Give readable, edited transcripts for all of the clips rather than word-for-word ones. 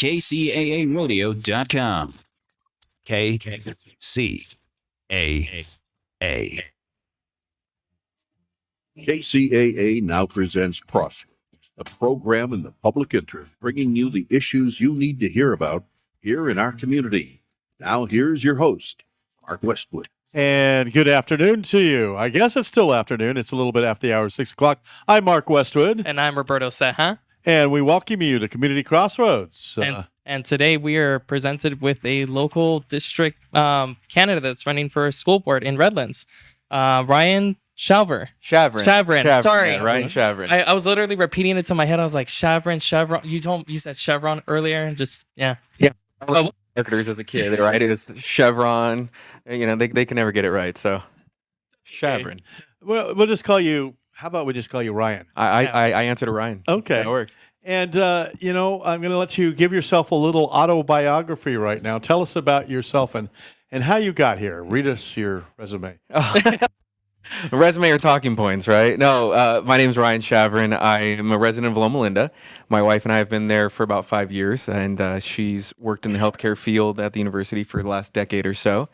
KCAAradio.com. KCAA. KCAA now presents Crossroads, a program in the public interest, bringing you the issues you need to hear about here in our community. Now, here's your host, Mark Westwood. And good afternoon to you. I guess it's still afternoon. It's a little bit after the hour, 6 o'clock. I'm Mark Westwood. And I'm Roberto Seja. And we welcome you to Community Crossroads. And today we are presented with a local district candidate that's running for a school board in Redlands, Ryan Shavrin. Sorry, yeah, Ryan Shavrin. I was literally repeating it to my head. I was like, Chevron. You said Chevron earlier, and just yeah. Marketers as a kid, right? It was Chevron. You know, they can never get it right. So Shavrin. Okay. Well, we'll just call you. How about we just call you Ryan? I answered to Ryan. Okay, that works. And I'm going to let you give yourself a little autobiography right now. Tell us about yourself and how you got here. Read us your resume. Resume or talking points, right? No, my name's Ryan Shavrin. I am a resident of Loma Linda. My wife and I have been there for about 5 years, and she's worked in the healthcare field at the university for the last decade or so.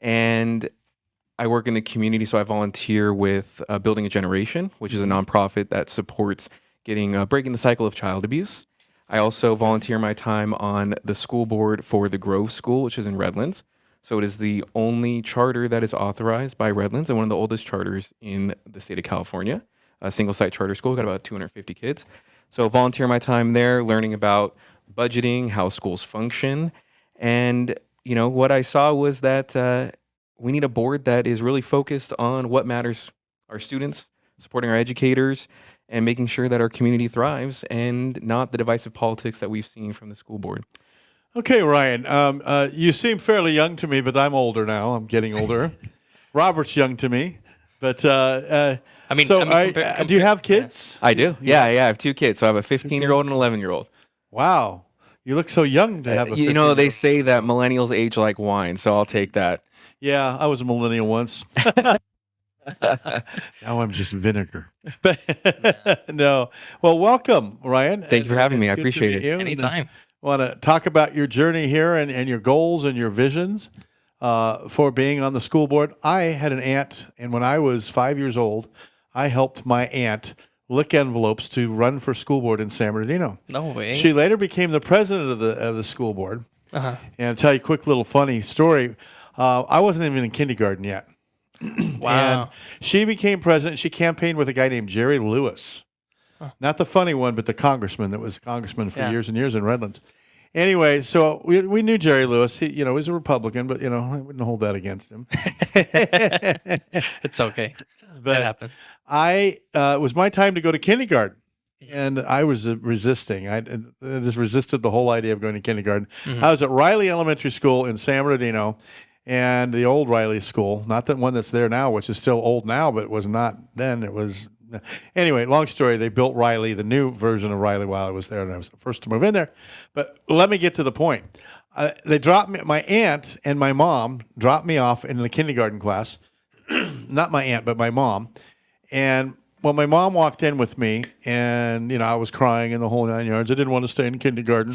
And I work in the community, so I volunteer with Building a Generation, which is a nonprofit that supports breaking the cycle of child abuse. I also volunteer my time on the school board for the Grove School, which is in Redlands. So it is the only charter that is authorized by Redlands and one of the oldest charters in the state of California. A single-site charter school, got about 250 kids. So volunteer my time there, learning about budgeting, how schools function. And, what I saw was that we need a board that is really focused on what matters, our students, supporting our educators, and making sure that our community thrives and not the divisive politics that we've seen from the school board. Okay, Ryan, you seem fairly young to me, but I'm older now. I'm getting older. Robert's young to me. But, do you have kids? I do. Yeah, I have 2 kids. So I have a 15-year-old and an 11-year-old. Wow. You look so young to have a 15-year-old. They say that millennials age like wine, so I'll take that. Yeah, I was a millennial once. Now I'm just vinegar. No. Well, welcome, Ryan. Thank you for having me. I appreciate it. Anytime. Want to talk about your journey here and your goals and your visions for being on the school board. I had an aunt, and when I was 5 years old, I helped my aunt lick envelopes to run for school board in San Bernardino. No way. She later became the president of the school board. Uh-huh. And I'll tell you a quick little funny story. I wasn't even in kindergarten yet. Wow. And she became president. She campaigned with a guy named Jerry Lewis. Huh. Not the funny one, but the congressman that was congressman for years and years in Redlands. Anyway, so we knew Jerry Lewis. He was a Republican, but, I wouldn't hold that against him. It's okay. But that happened. it was my time to go to kindergarten. And I was resisting. I just resisted the whole idea of going to kindergarten. Mm-hmm. I was at Riley Elementary School in San Bernardino, and the old Riley School, not the one that's there now, which is still old now, but it was not then. It was anyway. Long story. They built Riley, the new version of Riley, while I was there, and I was the first to move in there. But let me get to the point. They dropped me. My aunt and my mom dropped me off in the kindergarten class. Not my aunt, but my mom, and. Well, my mom walked in with me, and, I was crying in the whole 9 yards. I didn't want to stay in kindergarten.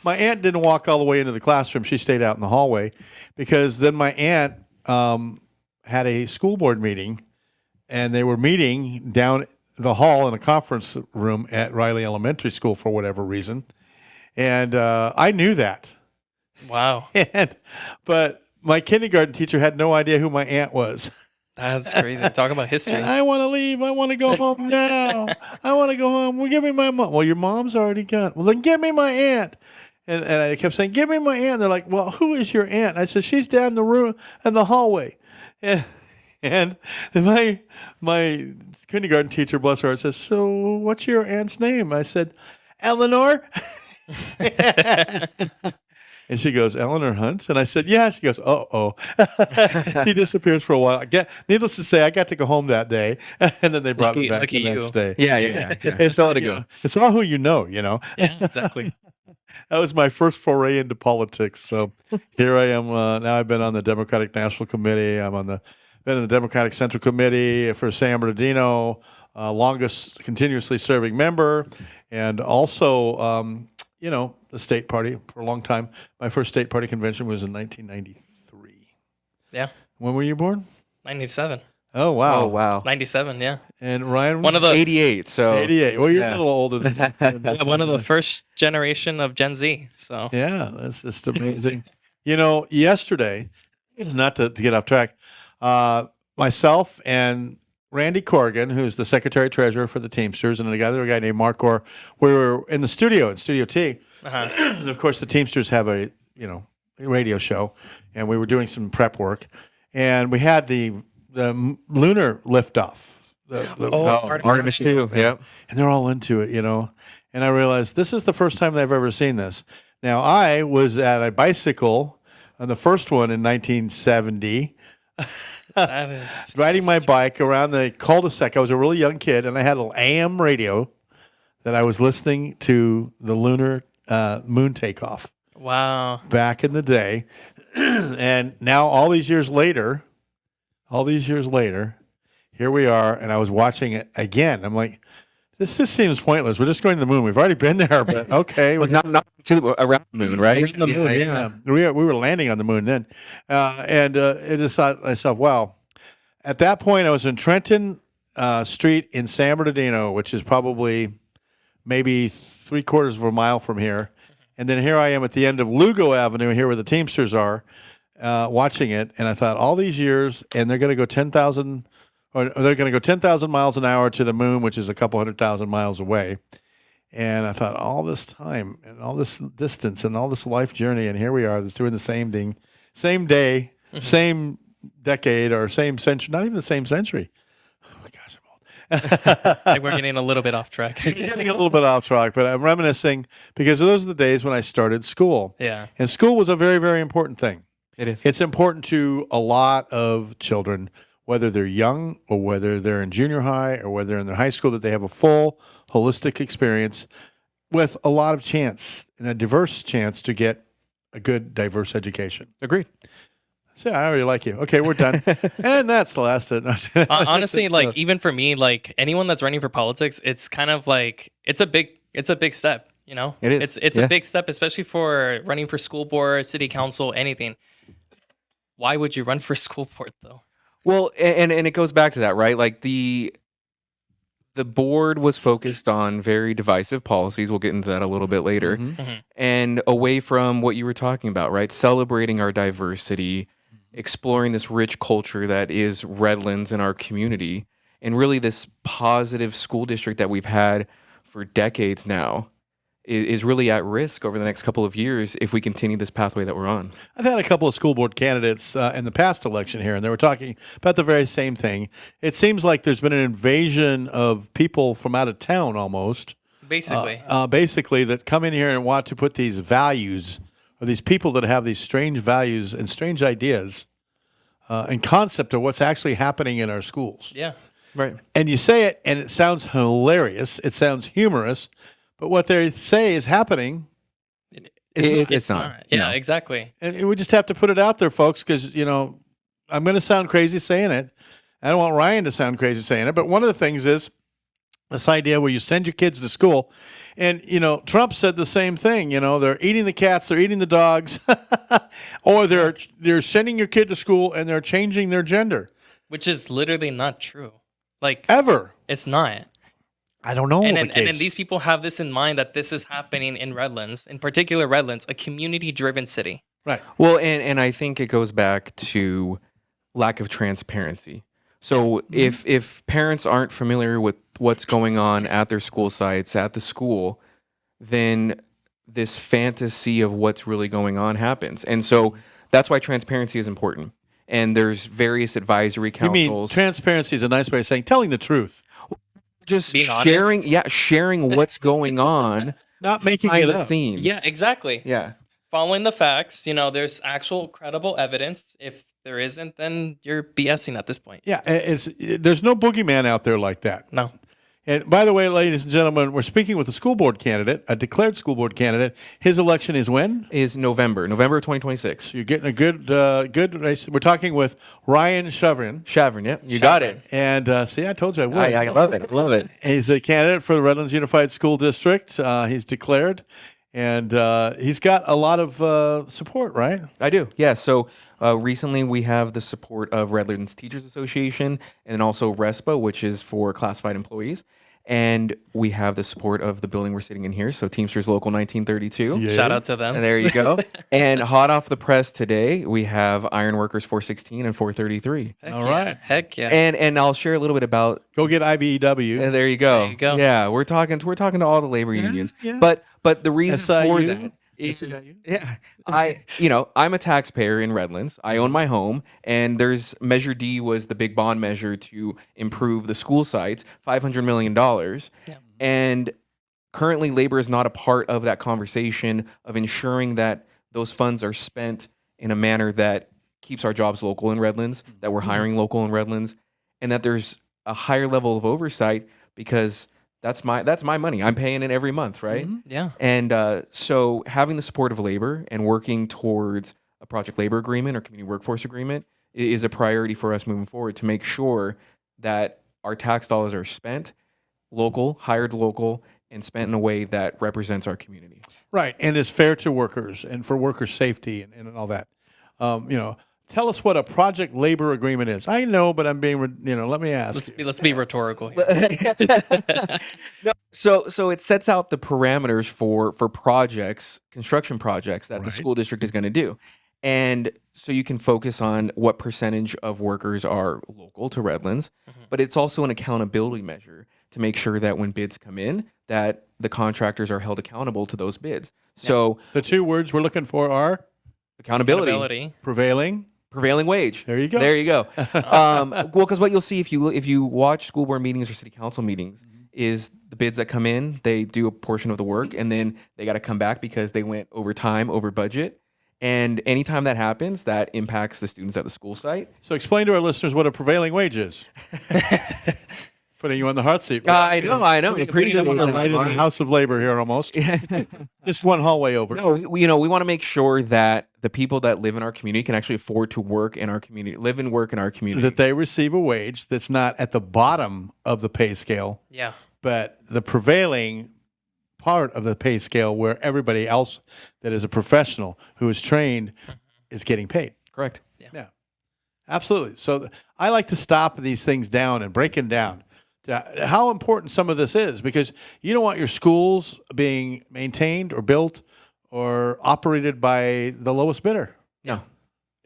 My aunt didn't walk all the way into the classroom. She stayed out in the hallway because then my aunt had a school board meeting, and they were meeting down the hall in a conference room at Riley Elementary School for whatever reason. And I knew that. Wow. But my kindergarten teacher had no idea who my aunt was. That's crazy. Talk about history. I want to leave. I want to go home now. I want to go home. Well, give me my mom. Well, your mom's already gone. Well, then give me my aunt. And I kept saying, give me my aunt. They're like, well, who is your aunt? I said, she's down the room in the hallway. And my kindergarten teacher, bless her heart, says, so what's your aunt's name? I said, Eleanor. And she goes, Eleanor Hunt? And I said, yeah. She goes, uh-oh. She disappears for a while. Needless to say, I got to go home that day. And then they brought me back the next day. Yeah. It's all to go. It's all who you know, Yeah, exactly. That was my first foray into politics. So here I am. Now I've been on the Democratic National Committee. Been in the Democratic Central Committee for San Bernardino, longest continuously serving member. And also, the state party for a long time. My first state party convention was in 1993. Yeah. When were you born? 97. Oh, wow. Oh wow. 97, yeah. And Ryan? One of the 88. So 88. Well, you're Yeah. a little older than one of the first generation of Gen Z. So Yeah, that's just amazing. Yesterday, not to get off track, myself and Randy Corrigan, who's the secretary treasurer for the Teamsters, and another guy named Mark Orr, we were in the studio in Studio T. And of course, the Teamsters have a radio show, and we were doing some prep work, and we had the lunar liftoff. Artemis 2. Yep. And they're all into it, And I realized this is the first time they've ever seen this. Now, I was at a bicycle on the first one in 1970. that is Riding my bike around the cul-de-sac. I was a really young kid, and I had an AM radio that I was listening to the lunar moon takeoff wow. back in the day. And now, all these years later, here we are, and I was watching it again. I'm like, this just seems pointless. We're just going to the moon. We've already been there, but okay. Well, not around the moon, right? Around the moon, yeah. We were landing on the moon then. And I just thought to myself, wow. At that point, I was in Trenton Street in San Bernardino, which is probably maybe 3/4 of a mile from here. And then here I am at the end of Lugo Avenue, here where the Teamsters are, watching it. And I thought, all these years, and they're going to go 10,000 or they're going to go 10,000 miles an hour to the moon, which is a couple 100,000 miles away. And I thought, all this time and all this distance and all this life journey, and here we are, just doing the same thing, same day, same decade, or same century, not even the same century. Oh my gosh, I'm old. I think we're getting a little bit off track. Getting a little bit off track, but I'm reminiscing because those are the days when I started school. Yeah. And school was a very, very important thing. It is. It's important to a lot of children, whether they're young or whether they're in junior high or whether they're in their high school, that they have a full holistic experience with a lot of chance and a diverse chance to get a good, diverse education. Agreed. So I already like you. Okay, we're done. And that's the last. Honestly, like even for me, like anyone that's running for politics, it's kind of like it's a big step. It is. It's a big step, especially for running for school board, city council, anything. Why would you run for school board though? Well, and it goes back to that, right? Like the board was focused on very divisive policies. We'll get into that a little bit later. And away from what you were talking about, right? Celebrating our diversity, exploring this rich culture that is Redlands in our community, and really this positive school district that we've had for decades now is really at risk over the next couple of years if we continue this pathway that we're on. I've had a couple of school board candidates in the past election here, and they were talking about the very same thing. It seems like there's been an invasion of people from out of town almost. Basically. Basically, that come in here and want to put these values, or these people that have these strange values and strange ideas and concept of what's actually happening in our schools. Yeah. Right. And you say it, and it sounds hilarious. It sounds humorous. But what they say is happening. It's not. Yeah, No. exactly. And we just have to put it out there, folks, because, I'm going to sound crazy saying it. I don't want Ryan to sound crazy saying it. But one of the things is this idea where you send your kids to school. And, Trump said the same thing. They're eating the cats, they're eating the dogs, or they're sending your kid to school and they're changing their gender. Which is literally not true. Like, Ever. it's not. I don't know. And then these people have this in mind that this is happening in Redlands, in particular Redlands, a community-driven city. Right. Well, and I think it goes back to lack of transparency. So if parents aren't familiar with what's going on at their school sites, at the school, then this fantasy of what's really going on happens. And so that's why transparency is important. And there's various advisory You mean councils. transparency is a nice way of saying telling the truth. Just Being sharing, honest? sharing what's going on Not making behind it the up. scenes. Yeah, exactly. Yeah. Following the facts, there's actual credible evidence. If there isn't, then you're BSing at this point. Yeah, there's no boogeyman out there like that. No. And by the way, ladies and gentlemen, we're speaking with a school board candidate, a declared school board candidate. His election is when? Is November of 2026. So you're getting a good race. We're talking with Ryan Shavrin. Shavrin, yep. You got it. And see, I told you I would. I love it. I love it. He's a candidate for the Redlands Unified School District. He's declared. and he's got a lot of support, right? I do, yeah. So recently we have the support of Redlands Teachers Association and also RESPA, which is for classified employees. And we have the support of the building we're sitting in here, so Teamsters Local 1932. Yeah. Shout out to them. And there you go. And hot off the press today, we have Iron Workers 416 and 433. Heck All yeah. right. Heck yeah. And I'll share a little bit about. Go get IBEW. And there you go. There you go. Yeah, we're talking to all the labor unions. yeah. But the reason for SIU? that is SIU? yeah, I'm a taxpayer in Redlands. I own my home, and there's Measure D was the big bond measure to improve the school sites, $500 million. Yeah. And currently labor is not a part of that conversation of ensuring that those funds are spent in a manner that keeps our jobs local in Redlands, that we're hiring local in Redlands, and that there's a higher level of oversight because that's my money. I'm paying it every month, right? Mhm. Yeah. And so having the support of labor and working towards a project labor agreement or community workforce agreement is a priority for us moving forward to make sure that our tax dollars are spent local, hired local, and spent in a way that represents our community. Right, and is fair to workers and for worker safety and all that. Tell us what a project labor agreement is. I know, but I'm being, let me ask. Let's be rhetorical here. No, so it sets out the parameters for projects, construction projects that the Right. school district is going to do. And so you can focus on what percentage of workers are local to Redlands, but it's also an accountability measure to make sure that when bids come in, that the contractors are held accountable to those bids. So The two words we're looking for are accountability, prevailing wage. there you go. There you go. Well, because what you'll see if you watch school board meetings or city council meetings is the bids that come in, they do a portion of the work, and then they got to come back because they went over time, over budget. And anytime that happens, that impacts the students at the school site. So explain to our listeners what a prevailing wage is. Putting you on the hot seat. I know. Appreciate We're right in the that. House of Labor here almost. Just one hallway over. No, we want to make sure that the people that live in our community can actually afford to work in our community, live and work in our community. That they receive a wage that's not at the bottom of the pay scale, Yeah. but the prevailing part of the pay scale where everybody else that is a professional who is trained is getting paid. Correct. Yeah, absolutely. So I like to stop these things down and break them down to how important some of this is, because you don't want your schools being maintained or built or operated by the lowest bidder No.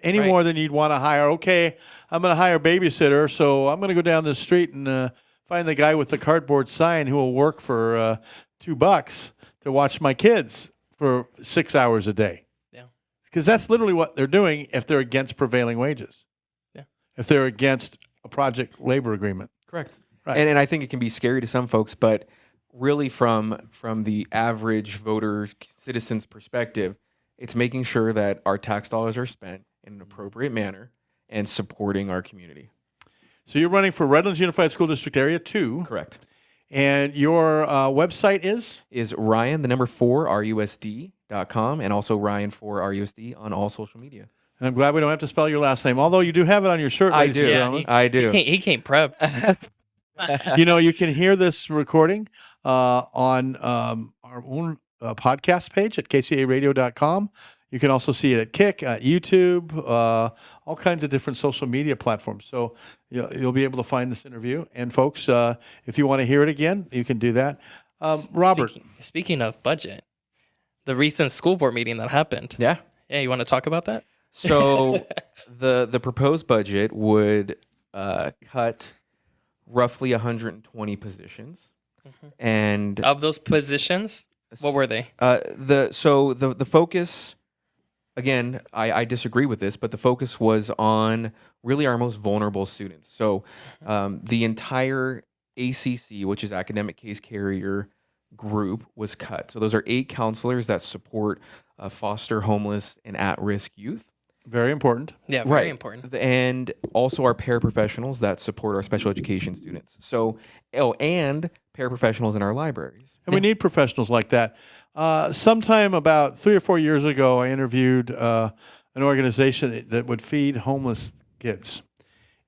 any Right. more than you'd want to hire. Okay, I'm going to hire a babysitter, so I'm going to go down the street and find the guy with the cardboard sign who will work for $2 to watch my kids for 6 hours a day. Yeah. Because that's literally what they're doing if they're against prevailing wages. Yeah. If they're against a project labor agreement. Correct. Right. And I think it can be scary to some folks, but really from the average voter citizen's perspective, it's making sure that our tax dollars are spent in an appropriate manner and supporting our community. So you're running for Redlands Unified School District Area 2. Correct. And your website is? Is Ryan, the number 4, RUSD.com, and also Ryan 4 RUSD on all social media. And I'm glad we don't have to spell your last name, although you do have it on your shirt. I ladies and do. gentlemen. I do. He came prepped. You can hear this recording on our own podcast page at kcaradio.com. You can also see it at Kick, YouTube, all kinds of different social media platforms. So you'll be able to find this interview. And folks, if you want to hear it again, you can do that. Robert. Speaking of budget, the recent school board meeting that happened. Yeah. Yeah, you want to talk about that? So the proposed budget would cut roughly 120 positions. And Of those positions, what were they? the focus, again, I disagree with this, but the focus was on really our most vulnerable students. So the entire ACC, which is Academic Case Carrier group, was cut. So those are 8 counselors that support foster, homeless, and at-risk youth. Very important. Yeah, very important. And also our paraprofessionals that support our special education students. So, and paraprofessionals in our libraries. And we need professionals like that. Sometime about 3 or 4 years ago, I interviewed an organization that would feed homeless kids.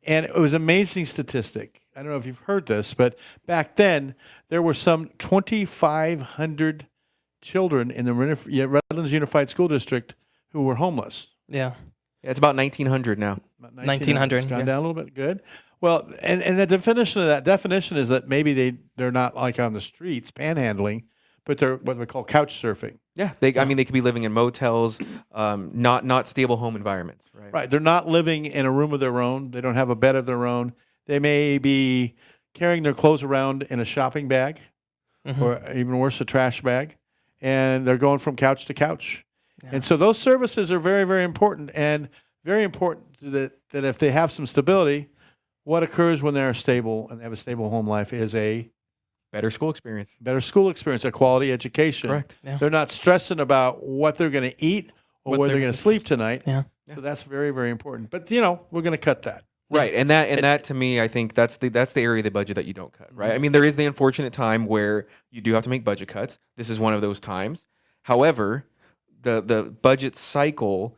And it was an amazing statistic. I don't know if you've heard this, but back then there were some 2,500 children in the Redlands Unified School District who were homeless. Yeah. It's about 1900 now. About 1900, It's gone yeah. down a little bit. Good. Well, and the definition of that definition is that maybe they're not like on the streets panhandling, but they're what we call couch surfing. Yeah, I mean, they could be living in motels, not stable home environments, right? Right. They're not living in a room of their own. They don't have a bed of their own. They may be carrying their clothes around in a shopping bag, Mhm. or even worse, a trash bag, and they're going from couch to couch. Yeah. And so those services are very, very important, and very important that if they have some stability, what occurs when they're stable and they have a stable home life is a Better school experience. better school experience, a quality education. Correct. Yeah. They're not stressing about what they're going to eat or What where they're they're going gonna to sleep s- tonight. Yeah. So that's very, very important. But we're going to cut that. Right, and that to me, I think that's the area of the budget that you don't cut. Right, I mean, there is the unfortunate time where you do have to make budget cuts. This is one of those times. However, the budget cycle,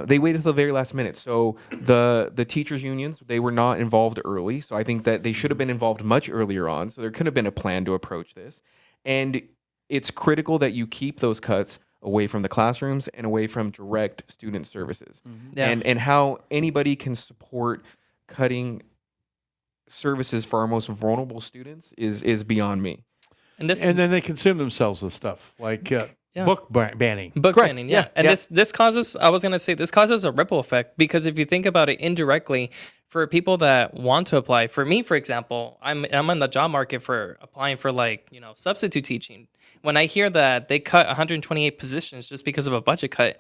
they waited till the very last minute. So the teachers unions, they were not involved early. So I think that they should have been involved much earlier on. So there could have been a plan to approach this, and it's critical that you keep those cuts away from the classrooms and away from direct student services. Yeah. And how anybody can support cutting services for our most vulnerable students is beyond me. And this And then they consume themselves with stuff like Yeah. book banning. book Correct. banning, yeah. Yeah, And yeah. this causes, I was gonna say, this causes a ripple effect, because if you think about it indirectly, for people that want to apply, for me, for example, I'm in the job market for applying for substitute teaching. When I hear that they cut 128 positions just because of a budget cut,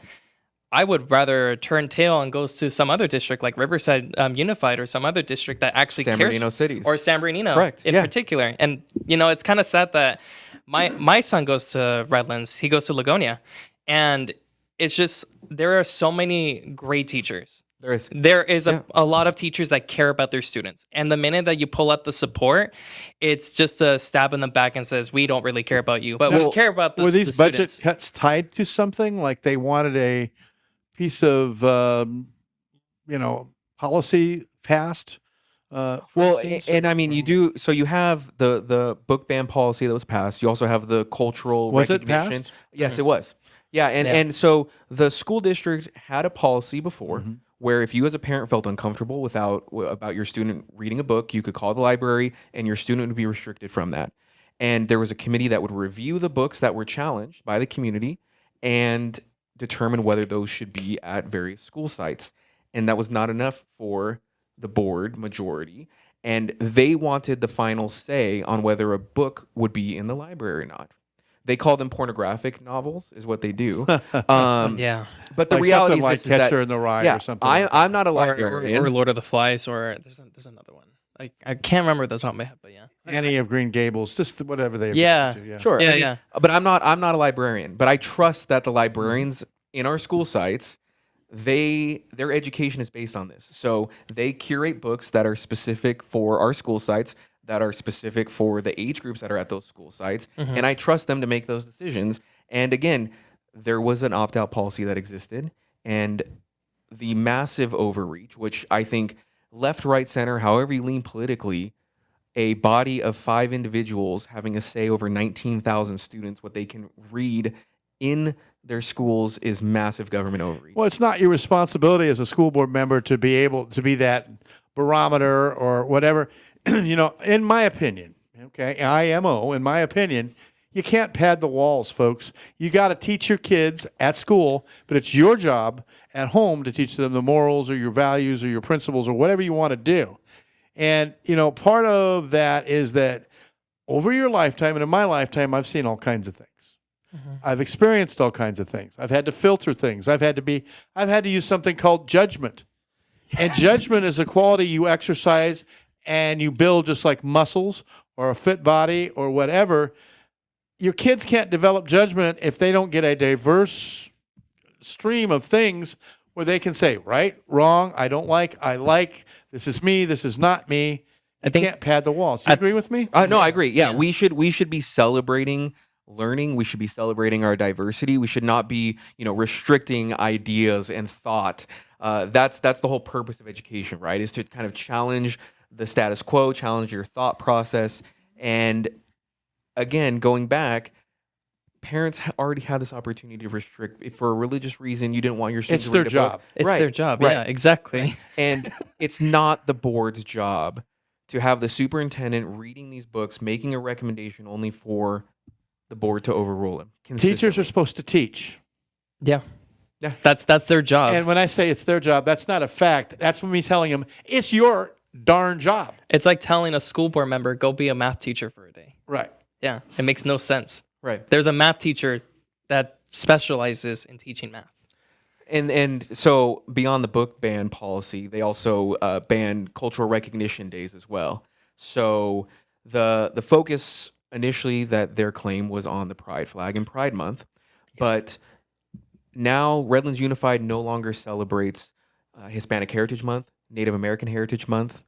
I would rather turn tail and goes to some other district like Riverside Unified, or some other district that actually San cares, Bernardino cities. or San Bernardino Correct, in yeah. particular. And it's kind of sad that my son goes to Redlands, he goes to Lagonia, and it's just, there are so many great teachers. There is. There is Yeah. a lot of teachers that care about their students, and the minute that you pull out the support, it's just a stab in the back and says, we don't really care about you, but we Well, care about Were these the budget students. cuts tied to something? Like they wanted a piece of, policy passed? For Well, instance, and I mean, you do. So you have the book ban policy that was passed. You also have the cultural Was it recognition. passed? Yes, it was. Yeah, and Yeah. and so the school district had a policy before Mhm. where if you as a parent felt uncomfortable about your student reading a book, you could call the library and your student would be restricted from that. And there was a committee that would review the books that were challenged by the community and determine whether those should be at various school sites. And that was not enough for the board majority. And they wanted the final say on whether a book would be in the library or not. They call them pornographic novels, is what they do. Yeah. But the Like reality something like is that Catcher in the Rye yeah, or something. I'm not a Or librarian. Lord of the Flies, or there's another one. I can't remember the top of my head, but yeah. Annie of Green Gables, just whatever they. Yeah. To, Sure. Yeah, I mean, yeah. But I'm not a librarian. But I trust that the librarians in our school sites, their education is based on this. So they curate books that are specific for our school sites, that are specific for the age groups that are at those school sites, Mhm. and I trust them to make those decisions. And again, there was an opt-out policy that existed, and the massive overreach, which I think left, right, center, however you lean politically, a body of 5 individuals having a say over 19,000 students, what they can read in their schools, is massive government overreach. Well, it's not your responsibility as a school board member to be able to be that barometer or whatever. In my opinion, okay, IMO, in my opinion, you can't pad the walls, folks. You got to teach your kids at school, but it's your job at home to teach them the morals or your values or your principles or whatever you want to do. And, part of that is that over your lifetime and in my lifetime, I've seen all kinds of things. Mhm. I've experienced all kinds of things. I've had to filter things. I've had to use something called judgment. And judgment is a quality you exercise and you build just like muscles or a fit body or whatever. Your kids can't develop judgment if they don't get a diverse stream of things where they can say, right, wrong, I don't like, I like, this is me, this is not me. I think Can't pad the walls. Do you agree with me? No, I agree. Yeah, Yeah. we should be celebrating learning. We should be celebrating our diversity. We should not be, restricting ideas and thought. That's the whole purpose of education, right? Is to kind of challenge the status quo, challenge your thought process, and again, going back, parents already had this opportunity to restrict. If for a religious reason you didn't want your student It's to their read a book. job. It's Right, their job. right, Yeah, exactly. right. And it's not the board's job to have the superintendent reading these books, making a recommendation only for the board to overrule him. Teachers are consistently. supposed to teach. Yeah. Yeah. That's their job. And when I say it's their job, that's not a fact. That's me telling them it's your darn job. It's like telling a school board member, go be a math teacher for a day. Right. Yeah, it makes no sense. Right. There's a math teacher that specializes in teaching math. And so beyond the book ban policy, they also banned cultural recognition days as well. So the focus initially that their claim was on the Pride flag and Pride Month, but now Redlands Unified no longer celebrates Hispanic Heritage Month, Native American Heritage Month.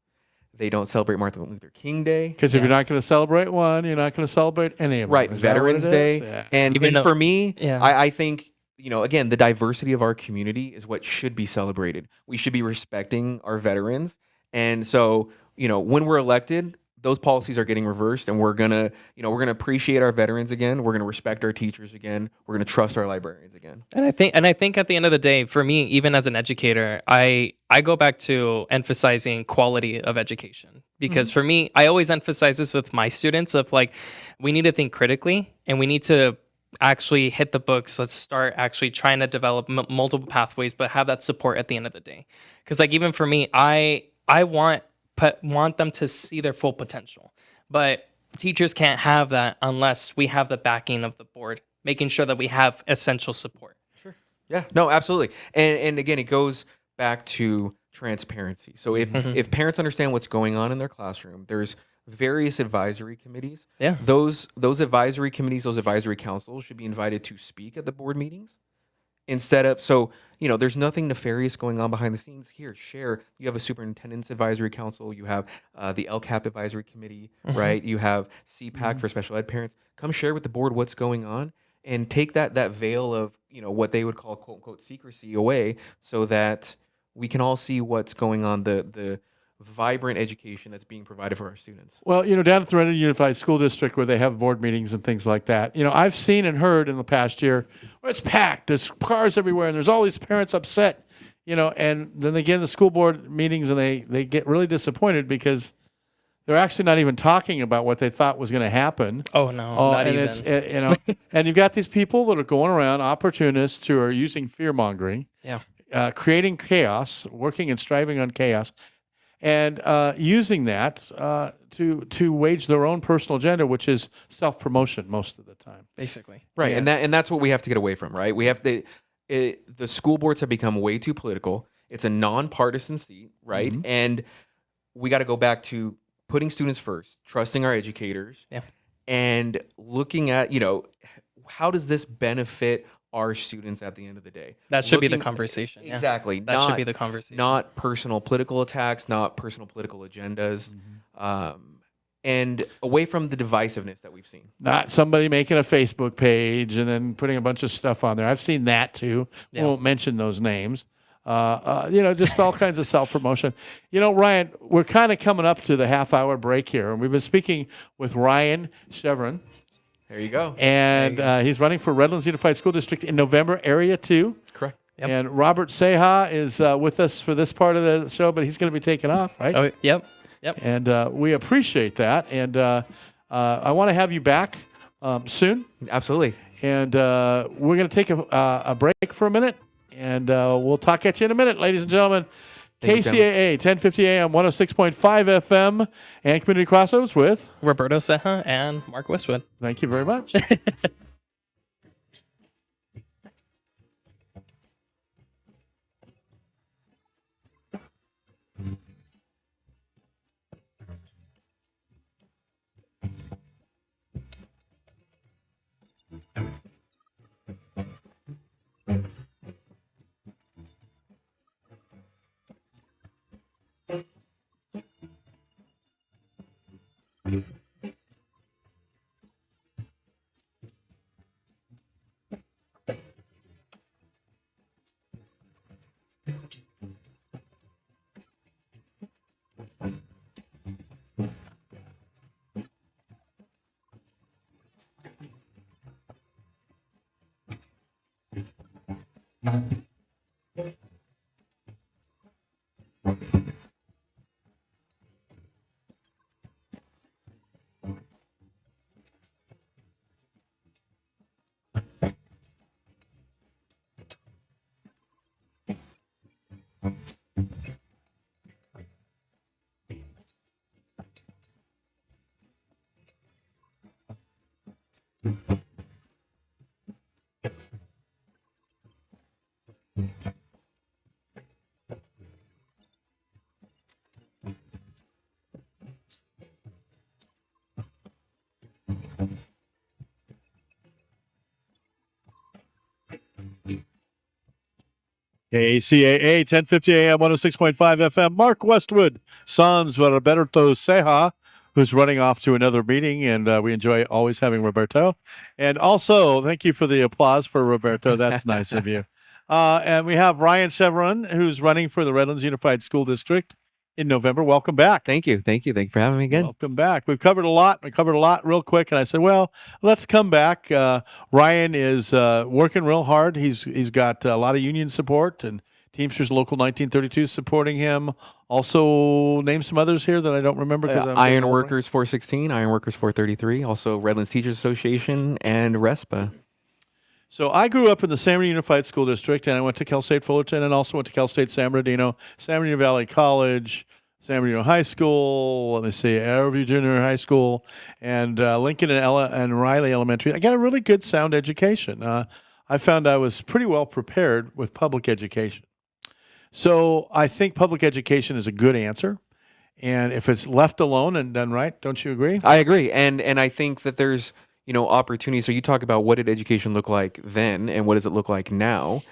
They don't celebrate Martin Luther King Day. Because if you're not going to celebrate one, you're not going to celebrate any of them. Right, Is that what Veterans it is? Day. Yeah. And Even though- for me, Yeah. I think, again, the diversity of our community is what should be celebrated. We should be respecting our veterans. And so, when we're elected, those policies are getting reversed, and we're gonna appreciate our veterans again. We're gonna respect our teachers again. We're gonna trust our librarians again. And I think at the end of the day, for me, even as an educator, I go back to emphasizing quality of education. Because for me, I always emphasize this with my students of like, we need to think critically and we need to actually hit the books. Let's start actually trying to develop multiple pathways, but have that support at the end of the day. Because like even for me, I want them to see their full potential, but teachers can't have that unless we have the backing of the board, making sure that we have essential support. Sure. Yeah. No, absolutely. And again, it goes back to transparency. So if parents understand what's going on in their classroom, there's various advisory committees. Yeah. Those advisory committees, those advisory councils should be invited to speak at the board meetings. Instead of, there's nothing nefarious going on behind the scenes. Here, share. You have a superintendent's advisory council. You have the LCAP advisory committee, right? You have CPAC for special ed parents. Come share with the board what's going on and take that veil of, what they would call quote unquote secrecy away so that we can all see what's going on, the vibrant education that's being provided for our students. Well, down at the Redlands Unified School District where they have board meetings and things like that, I've seen and heard in the past year, it's packed, there's cars everywhere, and there's all these parents upset, and then they get in the school board meetings and they get really disappointed because they're actually not even talking about what they thought was going to happen. Oh no, not and even. it's, and you've got these people that are going around, opportunists who are using fear mongering, creating chaos, working and striving on chaos, and using that to wage their own personal agenda, which is self-promotion most of the time. Basically. Right, Yeah. and that's what we have to get away from, right? We have the school boards have become way too political. It's a nonpartisan seat, right? And we got to go back to putting students first, trusting our educators, and looking at how does this benefit our students at the end of the day? That should be the conversation. Yeah. Exactly. That should be the conversation. Not personal political attacks, not personal political agendas, and away from the divisiveness that we've seen. Not somebody making a Facebook page and then putting a bunch of stuff on there. I've seen that too. Yeah. We won't mention those names. Just all kinds of self-promotion. Ryan, we're kind of coming up to the half-hour break here, and we've been speaking with Ryan Chevron, There you go. and he's running for Redlands Unified School District in November, Area 2. Correct. Yep. And Robert Seha is with us for this part of the show, but he's going to be taking off, right? Oh, yep. And we appreciate that. And I want to have you back soon. Absolutely. And we're going to take a break for a minute. And we'll talk at you in a minute, ladies and gentlemen. Thank you, KCAA, 1050 AM, 106.5 FM, and Community Crossroads with. Roberto Ceja and Mark Westwood. Thank you very much. KCAA 1050 AM 106.5 FM. Mark Westwood, Sans Roberto Ceja, who's running off to another meeting, and we enjoy always having Roberto. And also, thank you for the applause for Roberto. That's nice of you. And we have Ryan Chevron, who's running for the Redlands Unified School District in November. Welcome back. Thank you. Thank you. Thank you for having me again. Welcome back. We've covered a lot. We covered a lot real quick, and I said, well, let's come back. Ryan is working real hard. He's got a lot of union support, and Teamsters Local 1932 supporting him. Also, name some others here that I don't remember. Iron Workers 416, Iron Workers 433, also Redlands Teachers Association, and RESPA. So I grew up in the San Bernardino Unified School District, and I went to Cal State Fullerton, and also went to Cal State San Bernardino, San Bernardino Valley College, San Bernardino High School, let me see, Arrowview Junior High School, and Lincoln and Riley Elementary. I got a really good sound education. I found I was pretty well prepared with public education. So I think public education is a good answer. And if it's left alone and done right, don't you agree? I agree. And I think that there's, opportunities. So you talk about what did education look like then and what does it look like now?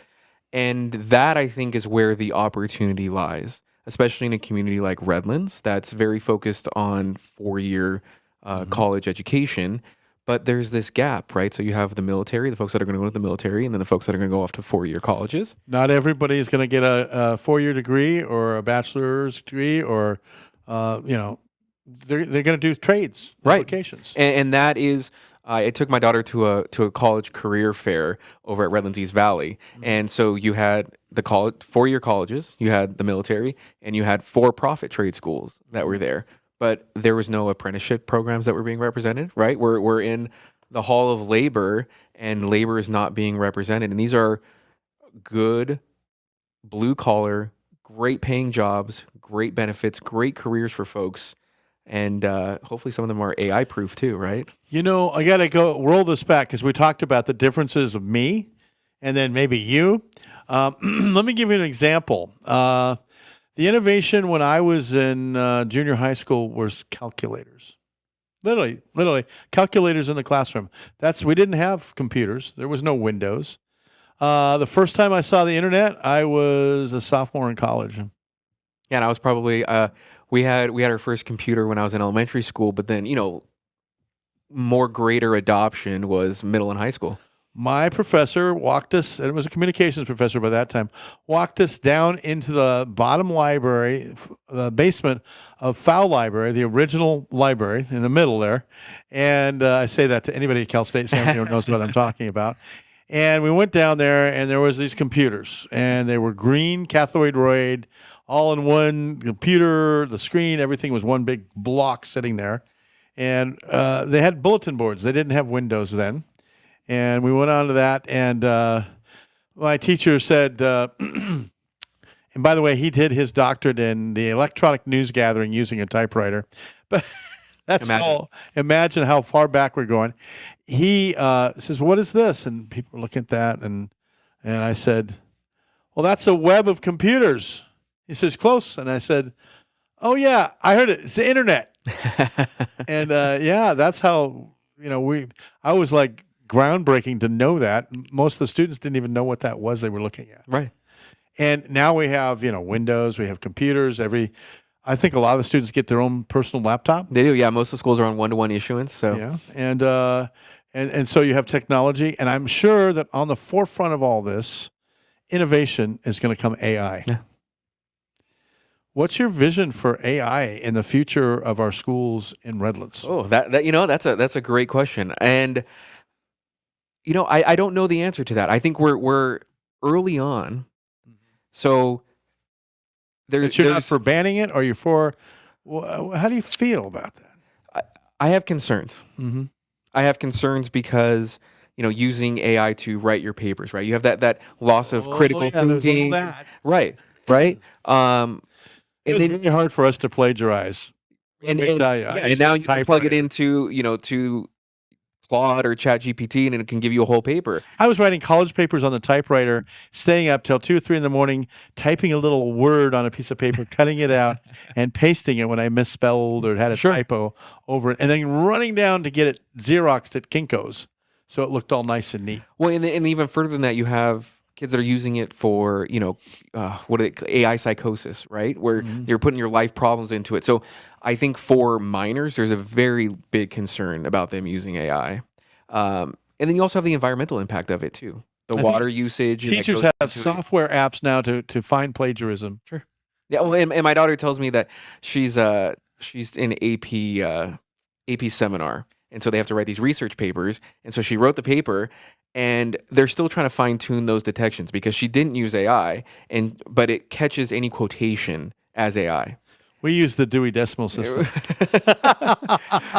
And that I think is where the opportunity lies, especially in a community like Redlands that's very focused on 4-year college education. But there's this gap, right? So you have the military, the folks that are going to go to the military, and then the folks that are going to go off to 4-year colleges. Not everybody is going to get a 4-year degree or a bachelor's degree, or they're going to do trades, right? Applications, and that is. I took my daughter to a college career fair over at Redlands East Valley, and so you had the 4-year colleges, you had the military, and you had for-profit trade schools that were there. But there was no apprenticeship programs that were being represented, right? We're in the Hall of Labor, and labor is not being represented. And these are good, blue-collar, great-paying jobs, great benefits, great careers for folks. And hopefully some of them are AI-proof too, right? I got to go roll this back because we talked about the differences of me and then maybe you. Let me give you an example. The innovation when I was in junior high school was calculators. Literally, calculators in the classroom. We didn't have computers. There was no Windows. The first time I saw the internet, I was a sophomore in college. Yeah, and I was probably we had our first computer when I was in elementary school, but then more greater adoption was middle and high school. My professor walked us, and it was a communications professor by that time, walked us down into the bottom library, the basement of Fowl Library, the original library in the middle there. And I say that to anybody at Cal State San Bernardino knows what I'm talking about. And we went down there, and there was these computers, and they were green cathode ray, all in one computer, the screen, everything was one big block sitting there. And they had bulletin boards. They didn't have Windows then. And we went on to that, and my teacher said, and by the way, he did his doctorate in the electronic news gathering using a typewriter. But that's all. Imagine how far back we're going. He says, "What is this?" And people were looking at that, and I said, "Well, that's a web of computers." He says, "Close." And I said, "Oh yeah, I heard it. It's the internet." And yeah, that's how I was like groundbreaking to know that. Most of the students didn't even know what that was they were looking at. Right. And now we have Windows, we have computers. I think a lot of the students get their own personal laptop. They do. Yeah, most of the schools are on 1-to-1 issuance. So yeah, and so you have technology, and I'm sure that on the forefront of all this innovation is going to come AI. Yeah. What's your vision for AI in the future of our schools in Redlands? Oh, that's a great question. And I don't know the answer to that. I think we're early on. So But you're not there's for banning it, or you're for. How do you feel about that? I have concerns. Mm-hmm. I have concerns because using AI to write your papers, right? You have that loss of critical There's all thinking, that. right? Right. It And was then very hard for us to plagiarize. and, Let me and tell you, yeah, I and used now to you can type plug it write. into to Claude or Chat GPT, and it can give you a whole paper. I was writing college papers on the typewriter, staying up till 2 or 3 in the morning, typing a little word on a piece of paper, cutting it out, and pasting it when I misspelled or had a Sure. typo over it, and then running down to get it Xeroxed at Kinko's, so it looked all nice and neat. Well, and even further than that, you have kids that are using it for AI psychosis, right? Where Mhm. you're putting your life problems into it. So I think for minors, there's a very big concern about them using AI. And then you also have the environmental impact of it too, the I think water usage. And that Teachers goes have into it. software apps now to find plagiarism. Sure. Yeah. Well, and my daughter tells me that she's in AP seminar, and so they have to write these research papers, and so she wrote the paper, and they're still trying to fine tune those detections because she didn't use AI, but it catches any quotation as AI. We use the Dewey Decimal System.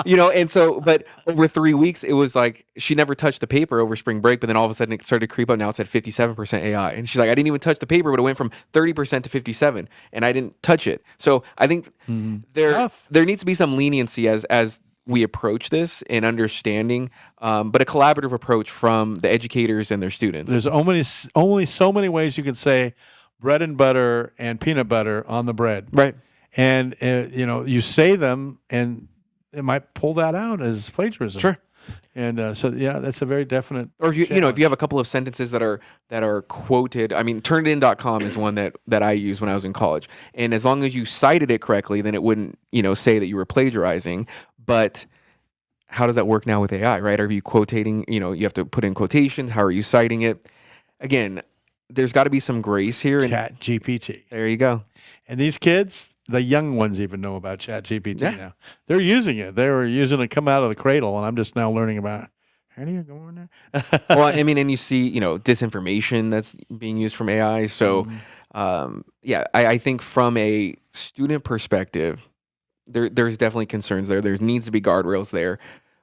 And so, but over 3 weeks, it was like she never touched the paper over spring break, but then all of a sudden it started to creep up. Now it's at 57% AI. And she's like, I didn't even touch the paper, but it went from 30% to 57, and I didn't touch it. So I think Tough. there needs to be some leniency as we approach this and understanding, but a collaborative approach from the educators and their students. There's only so many ways you can say bread and butter and peanut butter on the bread. Right. And you say them, and it might pull that out as plagiarism. Sure. And so that's a very definite. Or if you have a couple of sentences that are quoted. I mean, turnitin.com is one that I used when I was in college. And as long as you cited it correctly, then it wouldn't, say that you were plagiarizing. But how does that work now with AI, right? Are you quotating, you have to put in quotations. How are you citing it? Again, there's got to be some grace here. Chat GPT. There you go. And these kids, the young ones, even know about Chat GPT Yeah. now. They're using it. They were using it come out of the cradle, and I'm just now learning about it. How do you go in there? Well, I mean, and you see, disinformation that's being used from AI. So, I think from a student perspective, there's definitely concerns there. There needs to be guardrails there,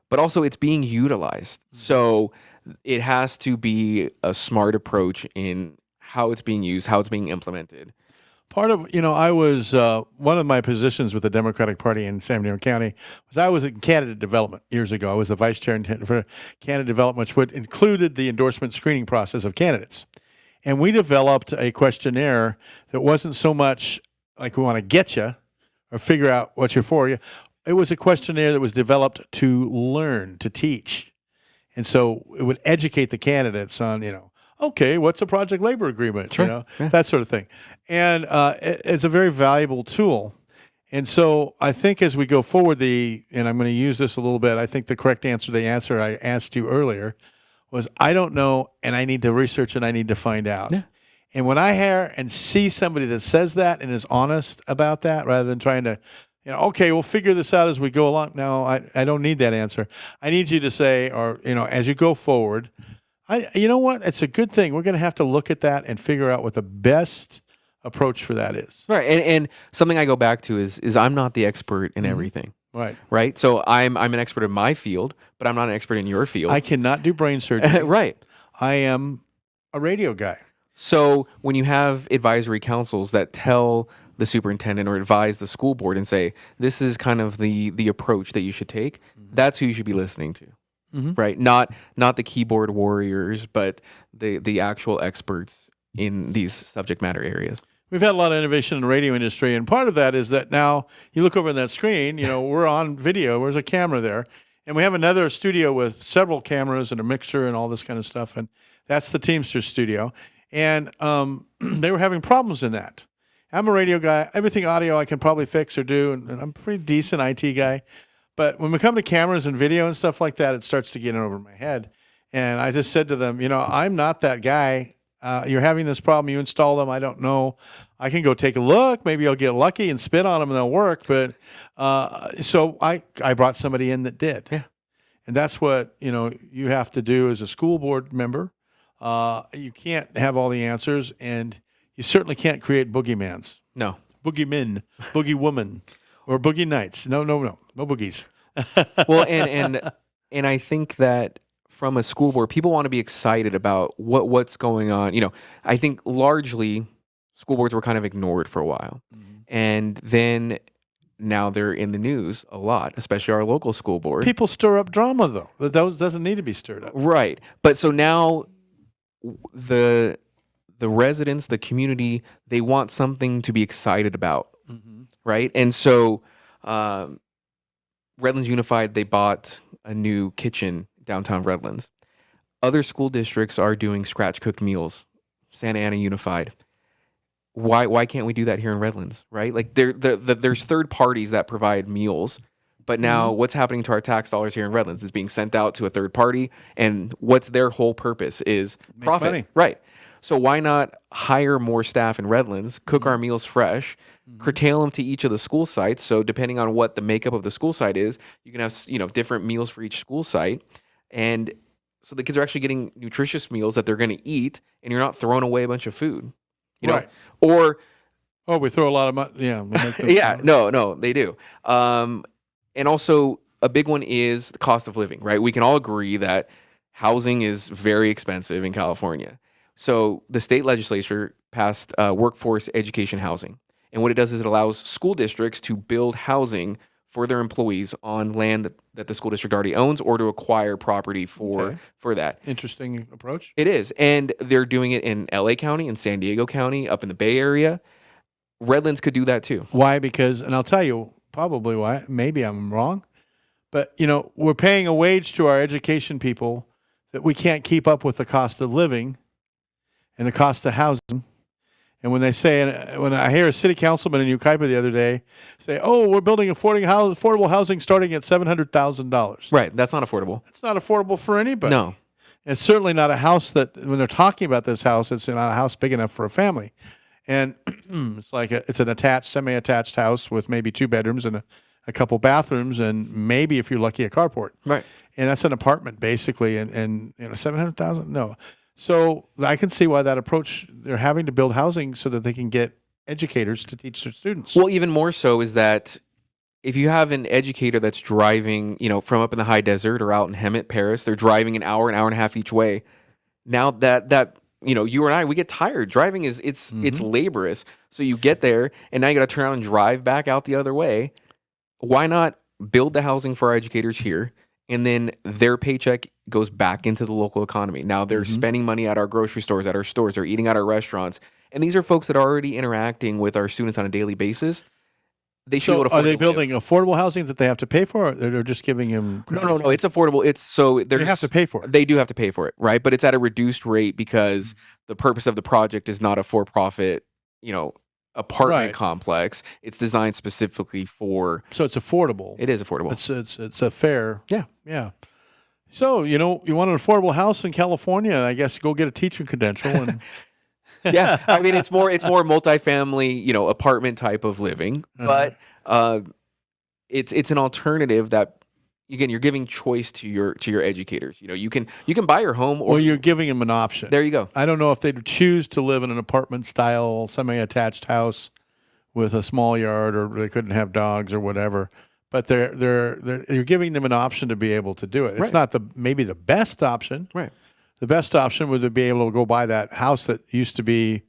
but also it's being utilized. So it has to be a smart approach in how it's being used, how it's being implemented. Part of, I was, one of my positions with the Democratic Party in San Bernardino County was I was in candidate development years ago. I was the vice chair for candidate development, which included the endorsement screening process of candidates. And we developed a questionnaire that wasn't so much like we want to get you or figure out what you're for. It was a questionnaire that was developed to learn, to teach. And so it would educate the candidates on, okay, what's a project labor agreement? Sure. Yeah. That sort of thing. And it's a very valuable tool. And so I think as we go forward, and I'm going to use this a little bit, I think the correct answer to the answer I asked you earlier was, I don't know, and I need to research and I need to find out. Yeah. And when I hear and see somebody that says that and is honest about that, rather than trying to, okay, we'll figure this out as we go along. No, I don't need that answer. I need you to say, or, as you go forward, you know what? It's a good thing. We're going to have to look at that and figure out what the best approach for that is. Right. And something I go back to is I'm not the expert in everything. Right. Right. So I'm an expert in my field, but I'm not an expert in your field. I cannot do brain surgery. Right. I am a radio guy. So when you have advisory councils that tell the superintendent or advise the school board and say, this is kind of the approach that you should take, that's who you should be listening to. Right. Not the keyboard warriors, but the actual experts in these subject matter areas. We've had a lot of innovation in the radio industry, and part of that is that now you look over in that screen, we're on video, there's a camera there, and we have another studio with several cameras and a mixer and all this kind of stuff, and that's the Teamster studio. And they were having problems in that. I'm a radio guy. Everything audio I can probably fix or do, and I'm a pretty decent IT guy. But when we come to cameras and video and stuff like that, it starts to get in over my head. And I just said to them, I'm not that guy. You're having this problem. You install them. I don't know. I can go take a look. Maybe I'll get lucky and spit on them and they'll work. But so I brought somebody in that did. Yeah. And that's what, you have to do as a school board member. You can't have all the answers, and you certainly can't create boogeymans, No. boogeymen, boogie woman, or boogie nights. No boogies. Well, and I think that from a school board, people want to be excited about what's going on. I think largely school boards were kind of ignored for a while, and then now they're in the news a lot, especially our local school board. People stir up drama, though. That doesn't need to be stirred up. Right. But so now the residents, the community, they want something to be excited about, right? And so Redlands Unified, they bought a new kitchen downtown Redlands. Other school districts are doing scratch cooked meals. Santa Ana Unified. Why can't we do that here in Redlands, right? Like there's third parties that provide meals, but now what's happening to our tax dollars here in Redlands is being sent out to a third party, and what's their whole purpose is Make profit, money. right? So why not hire more staff in Redlands, cook our meals fresh, curtail them to each of the school sites? So depending on what the makeup of the school site is, you can have different meals for each school site, and so the kids are actually getting nutritious meals that they're going to eat, and you're not throwing away a bunch of food, Right. Or we throw a lot of money. Yeah. we make them- yeah, no, they do. And also a big one is the cost of living, right? We can all agree that housing is very expensive in California. So the state legislature passed workforce education housing. And what it does is it allows school districts to build housing for their employees on land that the school district already owns, or to acquire property for that. Interesting approach. It is. And they're doing it in LA County, in San Diego County, up in the Bay Area. Redlands could do that too. Why? Because, and I'll tell you probably why. Maybe I'm wrong, but we're paying a wage to our education people that we can't keep up with the cost of living and the cost of housing. And when they say, and when I hear a city councilman in Ukaipa the other day say, "Oh, we're building affordable housing starting at $700,000." Right. That's not affordable. It's not affordable for anybody. No. It's certainly not a house that, when they're talking about this house, it's not a house big enough for a family. And it's like it's an attached, semi-attached house with maybe 2 bedrooms and a couple bathrooms, and maybe, if you're lucky, a carport. Right. And that's an apartment basically. And 700,000? No. So I can see why that approach. They're having to build housing so that they can get educators to teach their students. Well, even more so is that if you have an educator that's driving, from up in the high desert or out in Hemet, Paris, they're driving an hour and a half each way. Now that you and I, we get tired. Driving it's laborious. So you get there, and now you got to turn around and drive back out the other way. Why not build the housing for our educators here, and then their paycheck goes back into the local economy? Now they're spending money at our grocery stores, at our stores, they're eating at our restaurants, and these are folks that are already interacting with our students on a daily basis. They should be able to afford are they to live. building affordable housing that they have to pay for, or they're just giving them? No. It's affordable. It's so They have to pay for it. They do have to pay for it, right? But it's at a reduced rate because the purpose of the project is not a for-profit, apartment Right. complex. It's designed specifically for. So it's affordable. It is affordable. It's a fair. Yeah. Yeah. So you want an affordable house in California? I guess go get a teaching credential and. Yeah, I mean it's more multifamily, apartment type of living, but it's an alternative that, again, you're giving choice to your educators. You can buy your home, or Well, you're giving them an option. there you go. I don't know if they'd choose to live in an apartment style semi-attached house with a small yard, or they couldn't have dogs or whatever. But you're giving them an option to be able to do it. It's Right. not maybe the best option. Right. The best option would be able to go buy that house that used to be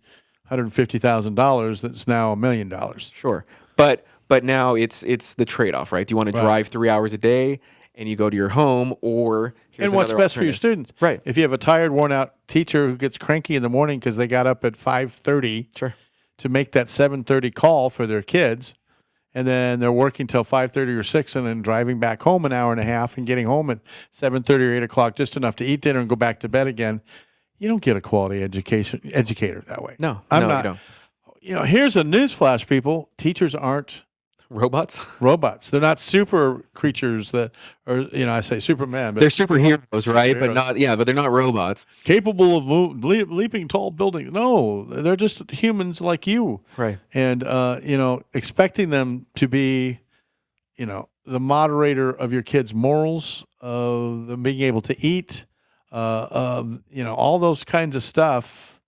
$150,000 that's now $1 million. Sure. But now it's the trade-off, right? Do you want to Right. drive 3 hours a day and you go to your home, or here's And what's another best for your alternative? students? Right. If you have a tired, worn-out teacher who gets cranky in the morning because they got up at 5:30 Sure. to make that 7:30 call for their kids, and then they're working till 5:30 or 6, and then driving back home an hour and a half and getting home at 7:30 or 8 o'clock just enough to eat dinner and go back to bed again, you don't get a quality educator that way. No, I'm no, not. you don't. Here's a newsflash, people. Teachers aren't Robots? robots. They're not super creatures that are, I say Superman, but They're superheroes, right? Superheroes. But but they're not robots. capable of leaping tall buildings. No, they're just humans like you. Right. And, expecting them to be, the moderator of your kids' morals, of them being able to eat, all those kinds of stuff.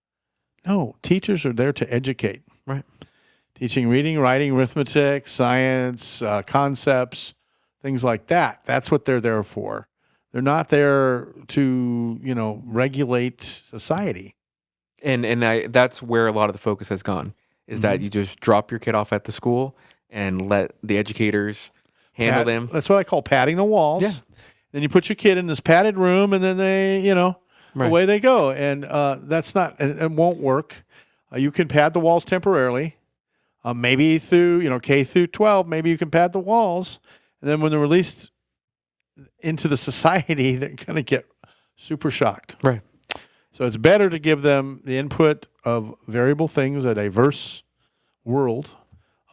No, teachers are there to educate. Right. Teaching reading, writing, arithmetic, science, concepts, things like that. That's what they're there for. They're not there to, regulate society. And that's where a lot of the focus has gone, is that Mhm. you just drop your kid off at the school and let the educators handle them. That's what I call padding the walls. Yeah. Then you put your kid in this padded room, and then they, Right. away they go. And that's not, it won't work. You can pad the walls temporarily. Maybe through, K through 12, maybe you can pad the walls. And then when they're released into the society, they're going to get super shocked. Right. So it's better to give them the input of variable things, a diverse world,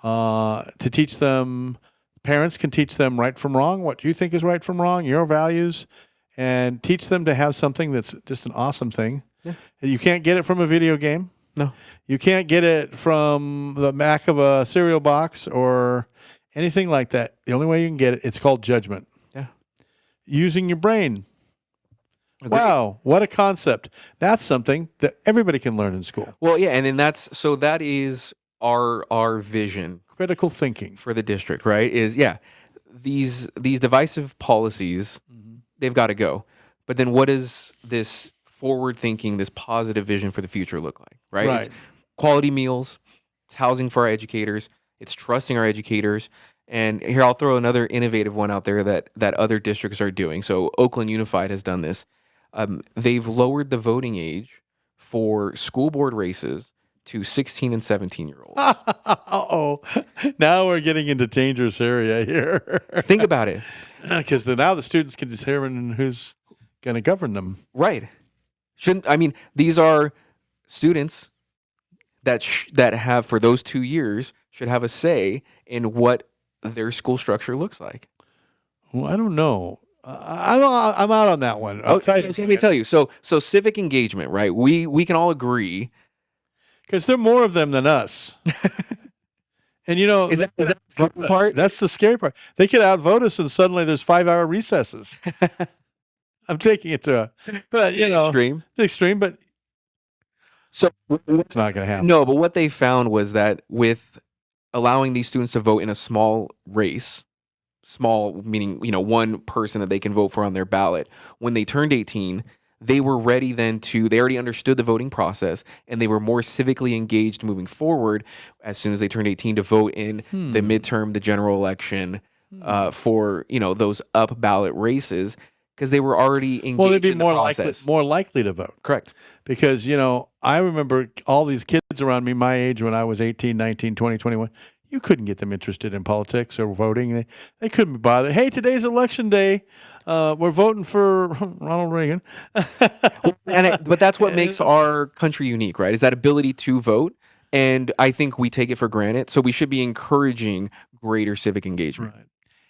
to teach them. Parents can teach them right from wrong, what you think is right from wrong, your values, and teach them to have something that's just an awesome thing. Yeah. You can't get it from a video game. No. You can't get it from the back of a cereal box or anything like that. The only way you can get it, it's called judgment. Yeah. Using your brain. Agreed. Wow, what a concept. That's something that everybody can learn in school. Well, yeah, and then that is our vision Critical thinking. for the district, right? Is these divisive policies, they've got to go. But then what does this forward thinking, this positive vision for the future look like, right? Right. It's quality meals, it's housing for our educators, it's trusting our educators. And here I'll throw another innovative one out there that other districts are doing. So Oakland Unified has done this. They've lowered the voting age for school board races to 16 and 17-year-olds. Uh-oh. Now we're getting into dangerous area here. Think about it. Because now the students can determine who's going to govern them. Right. These are students that have, for those 2 years, should have a say in what their school structure looks like. Well, I don't know. I'm out on that one. I'll tell you. So let me tell you. So civic engagement, right? We can all agree. Because there are more of them than us. And Is that the scary part? That's the scary part. They could outvote us, and suddenly there's 5-hour recesses. I'm taking it to Extreme. it's extreme, but So it's not going to happen. no, but what they found was that with allowing these students to vote in a small race, small meaning one person that they can vote for on their ballot, when they turned 18, they were ready then they already understood the voting process, and they were more civically engaged moving forward as soon as they turned 18 to vote in the midterm, the general election, for those up ballot races, because they were already engaged Well, they'd be in the more process. likely to vote. Correct. Because, I remember all these kids around me my age when I was 18, 19, 20, 21. You couldn't get them interested in politics or voting. They couldn't be bothered. Hey, today's election day. We're voting for Ronald Reagan. But that's what makes our country unique, right? Is that ability to vote. And I think we take it for granted. So we should be encouraging greater civic engagement. Right.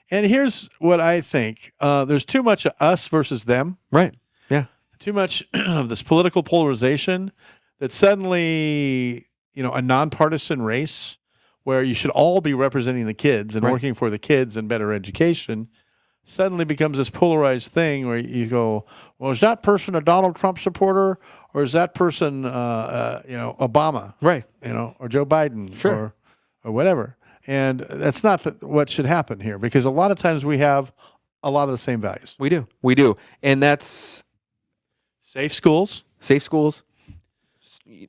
And here's what I think. There's too much of us versus them. Right. Yeah. Too much of this political polarization that suddenly, a nonpartisan race where you should all be representing the kids and Right. working for the kids and better education suddenly becomes this polarized thing where you go, well, is that person a Donald Trump supporter or is that person, Obama, Right. or Joe Biden Sure. or whatever. And that's not what should happen here, because a lot of times we have a lot of the same values. We do. And that's Safe schools, safe schools,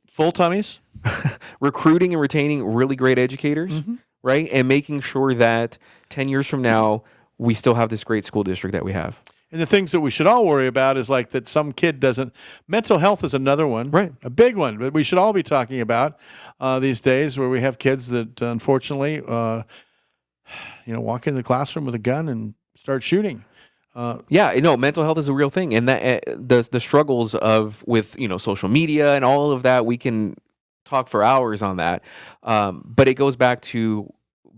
full tummies. recruiting and retaining really great educators, right? And making sure that 10 years from now, we still have this great school district that we have. And the things that we should all worry about is like that some kid doesn't. Mental health is another one, Right. A big one that we should all be talking about these days, where we have kids that unfortunately, walk into the classroom with a gun and start shooting. Mental health is a real thing, and that the struggles with social media and all of that, we can talk for hours on that. But it goes back to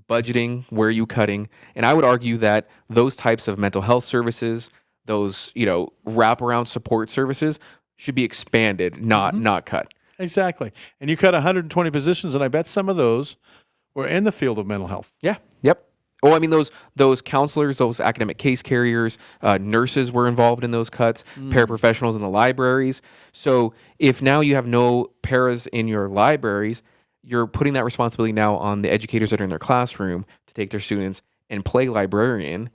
budgeting, where are you cutting? And I would argue that those types of mental health services, those wraparound support services, should be expanded, not cut. Exactly. And you cut 120 positions, and I bet some of those were in the field of mental health. Yeah. Yep. Oh, I mean those counselors, those academic case carriers, nurses were involved in those cuts, paraprofessionals in the libraries. So if now you have no paras in your libraries, you're putting that responsibility now on the educators that are in their classroom to take their students and play librarian.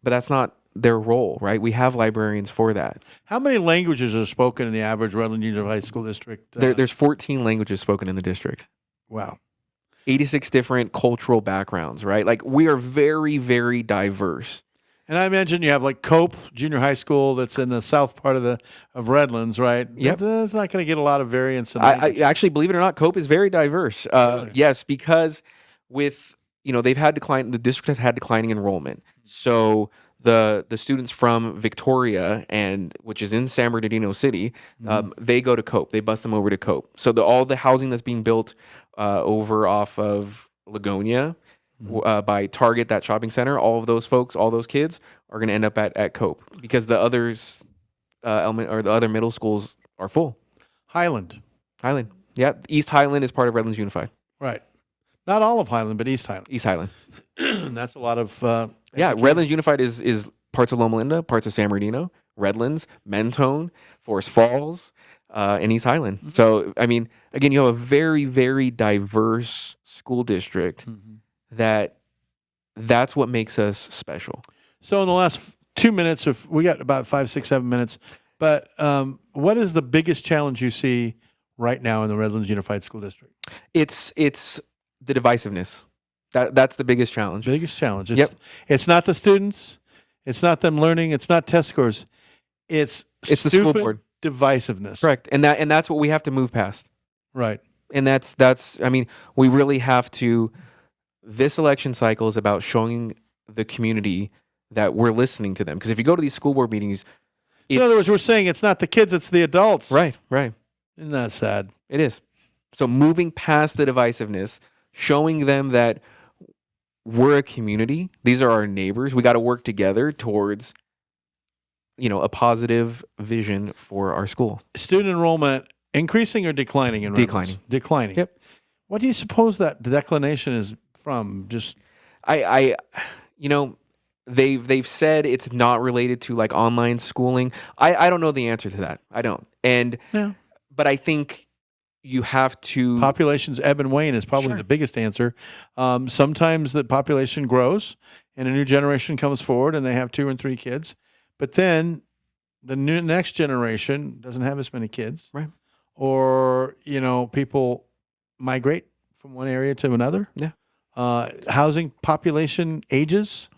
But that's not their role, right? We have librarians for that. How many languages are spoken in the average Redland Union High School district? There's 14 languages spoken in the district. Wow. 86 different cultural backgrounds, right? Like we are very, very diverse. And I imagine you have like Cope Junior High School that's in the south part of Redlands, right? Yep. It's not going to get a lot of variance in I language. actually, believe it or not, Cope is very diverse. Really? Yes, because with they've had the district has had declining enrollment. So the students from Victoria which is in San Bernardino City, they go to Cope. They bus them over to Cope. So all the housing that's being built over off of Lagonia by Target, that shopping center, all of those folks, all those kids are going to end up at Cope because the others the other middle schools are full. Highland. Yeah, East Highland is part of Redlands Unified. Right. Not all of Highland, but East Highland. East Highland. That's a lot of Yeah, education. Redlands Unified is parts of Loma Linda, parts of San Bernardino, Redlands, Mentone, Forest Falls, and East Highland. So, I mean, again, you have a very, very diverse school district that's what makes us special. So in the last 2 minutes, we got about 5, 6, 7 minutes, but what is the biggest challenge you see right now in the Redlands Unified School District? It's the divisiveness. That's the biggest challenge. Biggest challenge. It's not the students. It's not them learning. It's not test scores. It's the school stupid board divisiveness. Correct. And that's what we have to move past. Right. And that's I mean, we really have to. This election cycle is about showing the community that we're listening to them. Because if you go to these school board meetings, In other words, we're saying it's not the kids, it's the adults. right. Isn't that sad? It is. So moving past the divisiveness, showing them that we're a community. These are our neighbors. We got to work together towards, a positive vision for our school. Student enrollment increasing or declining in Redlands? Declining. Declining. Yep. What do you suppose that the declination is from? Just they've said it's not related to like online schooling. I don't know the answer to that. I don't. But I think you have to population's ebb and wane is probably Sure. the biggest answer. Sometimes the population grows and a new generation comes forward and they have 2 and 3 kids, but then the next generation doesn't have as many kids, Right. Or people migrate from one area to another. Yeah. Housing population ages,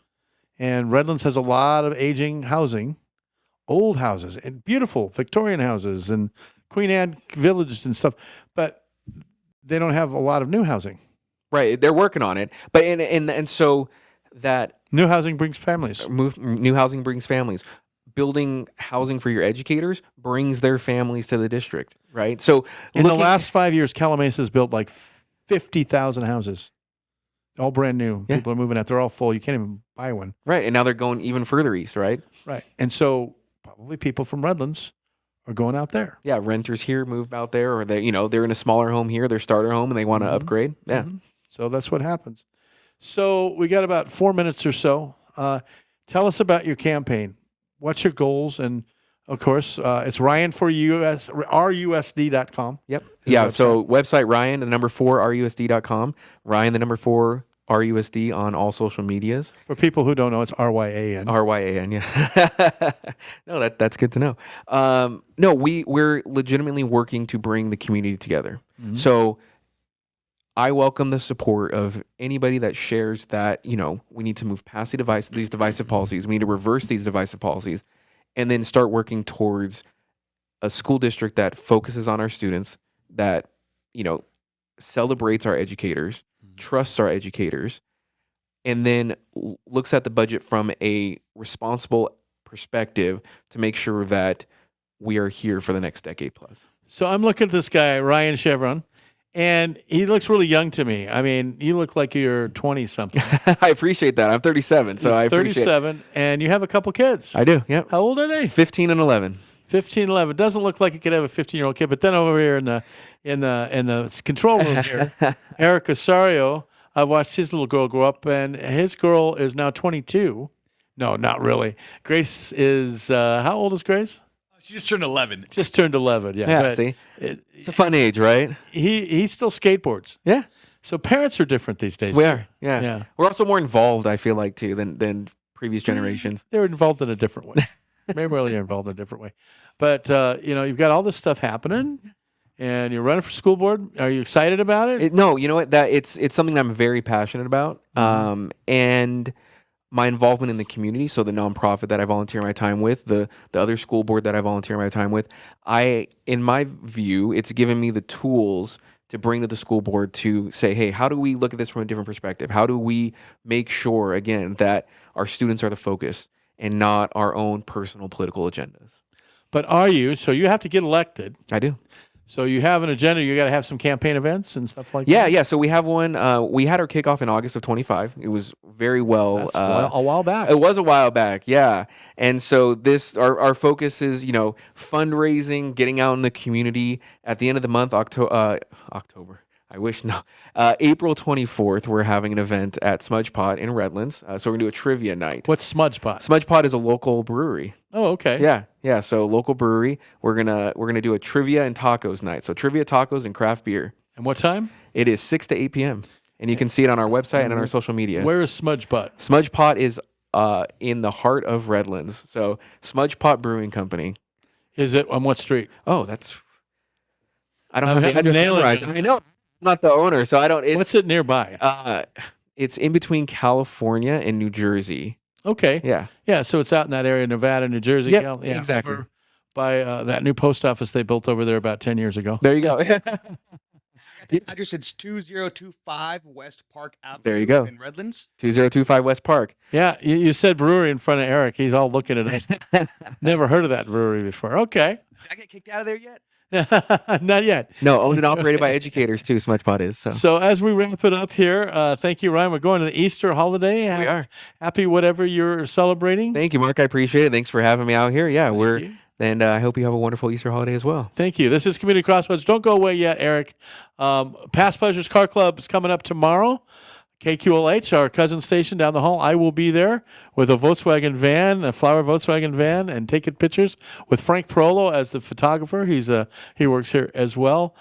and Redlands has a lot of aging housing, old houses and beautiful Victorian houses and Queen Anne Village and stuff, but they don't have a lot of new housing. Right. They're working on it. But and so that New housing brings families. new housing brings families. Building housing for your educators brings their families to the district, right? So In the last 5 years, Calamesa's built like 50,000 houses, all brand new. Yeah. People are moving out. They're all full. You can't even buy one. right, and now they're going even further east, right? Right. And so probably people from Redlands are going out there. Yeah, renters here move out there, or they're in a smaller home here, their starter home, and they want to upgrade. Yeah. Mhm. So that's what happens. So we got about 4 minutes or so. Tell us about your campaign. What's your goals? And of course, it's Ryan for RUSD.com. Yep. His Yeah. website. So website Ryan, the number 4 RUSD.com. Ryan, the number 4 RUSD on all social medias. For people who don't know, it's RYAN. RYAN. Yeah. No, that's good to know. No, we're legitimately working to bring the community together. Mhm. So I welcome the support of anybody that shares that, we need to move past these divisive policies. We need to reverse these divisive policies and then start working towards a school district that focuses on our students, that, celebrates our educators, trusts our educators, and then looks at the budget from a responsible perspective to make sure that we are here for the next decade plus. So I'm looking at this guy, Ryan Chevron, and he looks really young to me. I mean, you look like you're 20 something. I appreciate that. I'm 37, so I appreciate it. 37, and you have a couple kids. I do. Yep. How old are they? 15 and 11. 15, 11. Doesn't look like you could have a 15-year-old kid. But then over here in the control room here, Eric Osario, I've watched his little girl grow up, and his girl is now 22. No, not really. Grace is how old is Grace? She just turned 11. Just turned 11. Yeah. Yeah, but see? It's a fun age, right? he still skateboards. Yeah. So parents are different these days. We too. are. Yeah. Yeah. We're also more involved, I feel like, too, than previous generations. They're involved in a different way. Maybe really involved in a different way. But you've got all this stuff happening, and you're running for school board. Are you excited about it? No, you know what? That it's something that I'm very passionate about. And my involvement in the community, so the nonprofit that I volunteer my time with, the other school board that I volunteer my time with, in my view, it's given me the tools to bring to the school board to say, hey, how do we look at this from a different perspective? How do we make sure, again, that our students are the focus and not our own personal political agendas? But are you? So you have to get elected. I do. So you have an agenda. You got to have some campaign events and stuff like Yeah, that. yeah. So we have one. We had our kickoff in August of 25. It was very well. That's a while back. It was a while back, yeah. And so our focus is, fundraising, getting out in the community. At the end of the month, October. I wish no. April 24th, we're having an event at Smudge Pot in Redlands. So we're gonna do a trivia night. What's Smudge Pot? Smudge Pot is a local brewery. Oh, okay. Yeah. So local brewery. We're gonna do a trivia and tacos night. So trivia, tacos, and craft beer. And what time? It is 6 to 8 p.m. And you can see it on our website and on our social media. Where is Smudge Pot? Smudge Pot is in the heart of Redlands. So Smudge Pot Brewing Company. Is it on what street? Oh, I don't I'm have the address nailing memorized. it. I know. I'm not the owner, so I don't. What's it nearby? It's in between California and New Jersey. Okay. Yeah. Yeah. So it's out in that area, Nevada, New Jersey. Yep, Yeah, exactly. over by that new post office they built over there about 10 years ago. There you go. The address is 2025 West Park Avenue. There you go. In Redlands. 2025 West Park. Yeah. You said brewery in front of Eric. He's all looking at us. Never heard of that brewery before. Okay. Did I get kicked out of there yet? Not yet. No, owned and operated by educators too. Smudge Pot is. So as we wrap it up here, thank you, Ryan. We're going to the Easter holiday. We are. Happy whatever you're celebrating. Thank you, Mark. I appreciate it. Thanks for having me out here. Yeah, Thank you. And I hope you have a wonderful Easter holiday as well. Thank you. This is Community Crossroads. Don't go away yet, Eric. Past Pleasures Car Club is coming up tomorrow. KQLH, our cousin station down the hall. I will be there with a Volkswagen van, a flower Volkswagen van, and taking pictures with Frank Parolo as the photographer. He works here as well.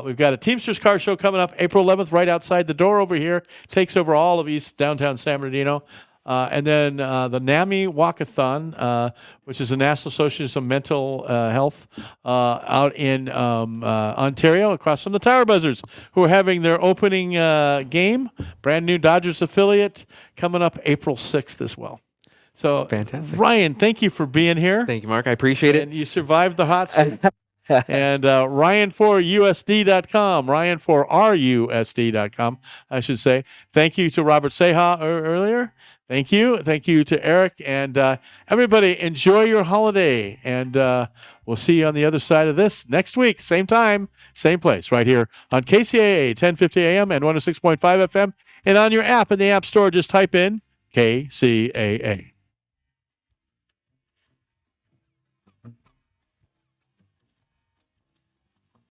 We've got a Teamsters Car Show coming up April 11th, right outside the door over here. Takes over all of East downtown San Bernardino. And then the NAMI Walkathon, which is the National Association of Mental Health out in Ontario, across from the Tower Buzzers, who are having their opening game, brand new Dodgers affiliate, coming up April 6th as well. So, Fantastic. Ryan, thank you for being here. Thank you, Mark. I appreciate it. And you survived the hot seat. And Ryan4USD.com, Ryan4RUSD.com, I should say. Thank you to Robert Seha earlier. Thank you. Thank you to Eric. And everybody, enjoy your holiday. And we'll see you on the other side of this next week. Same time, same place, right here on KCAA, 1050 AM and 106.5 FM. And on your app in the App Store, just type in KCAA.